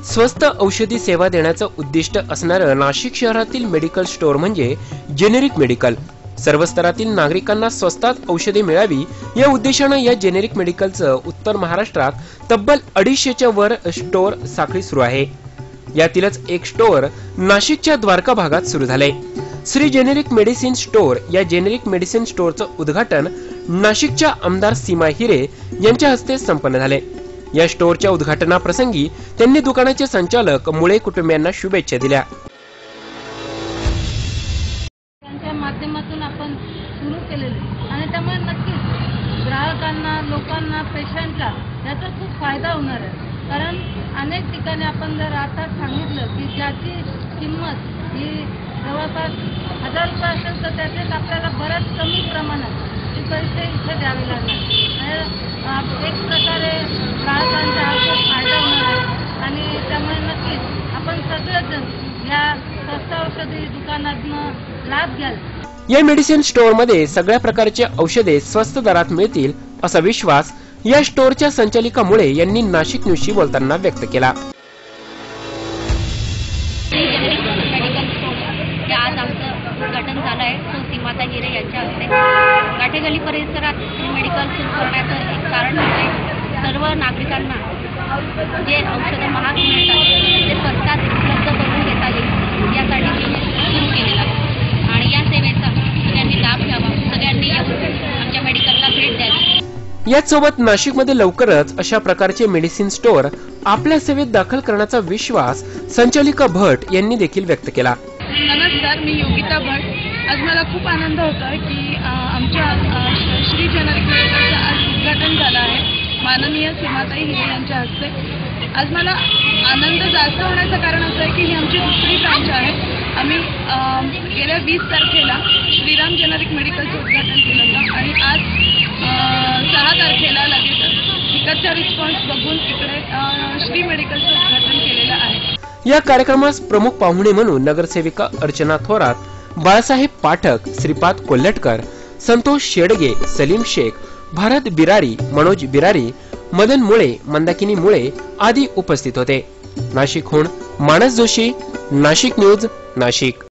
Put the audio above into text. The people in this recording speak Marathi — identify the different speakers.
Speaker 1: स्वस्त औषधी सेवा देण्याचं उद्दिष्ट असणारं नाशिक शहरातील मेडिकल स्टोअर म्हणजे जेनेरिक मेडिकल। सर्व स्तरातील नागरिकांना स्वस्तात औषधे मिळावी या उद्देशानं या जेनेरिक मेडिकलचं उत्तर महाराष्ट्रात तब्बल 250च्या वर स्टोअर साखळी सुरू आहे। यातीलच एक स्टोअर नाशिकच्या द्वारका भागात सुरू झाले। श्री जेनेरिक मेडिसिन स्टोअर या जेनेरिक मेडिसिन स्टोअरचं उद्घाटन नाशिकच्या आमदार सीमा हिरे यांच्या हस्ते संपन्न झाले। या स्टोअरच्या उद्घाटनाप्रसंगी त्यांनी दुकानाचे संचालक मुळे कुटुंबियांना शुभेच्छा दिल्या।
Speaker 2: त्यांच्या माध्यमातून आपण सुरू केलेले आणि त्यामुळे नक्कीच ग्राहकांना, लोकांना, पेशंटला याचा खूप फायदा होणार आहे। कारण अनेक ठिकाणी आपण जर आता सांगितलं की ज्याची किंमत ही जवळपास 1000 रुपये असेल तर त्याच्यात आपल्याला बऱ्याच कमी प्रमाणात ते पैसे इथे द्यावे लागणार। एक प्रकारे ग्राहकांचा खूप फायदा होणार आहे आणि त्यामुळे नक्कीच आपण सगळेजण या स्वस्त औषधी दुकानातून लाभ घ्याल।
Speaker 1: या मेडिसिन स्टोअर मध्ये सगळ्या प्रकारचे औषधे स्वस्त दरात मिळतील असा विश्वास या स्टोअरच्या संचालिका मुळे यांनी नाशिक न्यूजशी बोलताना व्यक्त केला।
Speaker 3: आज आमचं उद्घाटन झालं आहे तो सीमाता हिरे यांच्या हस्ते। काठेगल्ली परिसरात मेडिकल सुरू करण्याचं एक कारण म्हणजे सर्व नागरिकांना जे औषधं महाग मिळतात ते स्वस्तात उपलब्ध करून घेता येईल यासाठी सुरू केलेलं आहे आणि या सेवेचा सगळ्यांनी लाभ घ्यावा, सगळ्यांनी आमच्या मेडिकलला भेट द्यावी।
Speaker 1: याचसोबत नाशिकमध्ये लवकरच अशा प्रकारचे मेडिसिन स्टोअर आपल्या सेवेत दाखल करण्याचा विश्वास संचालिका भट यांनी देखील व्यक्त केला।
Speaker 4: नमस्कार, मी योगिता भट। आज मला खूप आनंद होतो आहे की आमच्या श्री जेनेरिक मेडिकलचं आज उद्घाटन झालं आहे माननीय सीमाताई हिरे यांच्या हस्ते। आज मला आनंद जास्त होण्याचं कारण असं आहे की ही आमची दुसरी ब्रांच आहे। आम्ही गेल्या 20 तारखेला श्रीराम जेनेरिक मेडिकलचं उद्घाटन केलं होतं आणि आज 6 तारखेला लगेच इकडचा रिस्पॉन्स बघून इकडे श्री मेडिकलचं उद्घाटन केलेलं आहे।
Speaker 1: या कार्यक्रमास प्रमुख पाहुणे म्हणून नगरसेविका अर्चना थोरात, बाळासाहेब पाठक, श्रीपाद कोल्हटकर, संतोष शेडगे, सलीम शेख, भारत बिरारी, मनोज बिरारी, मदन मुळे, मंदाकिनी मुळे आदी उपस्थित होते। नाशिकहून मानस जोशी, नाशिक न्यूज, नाशिक।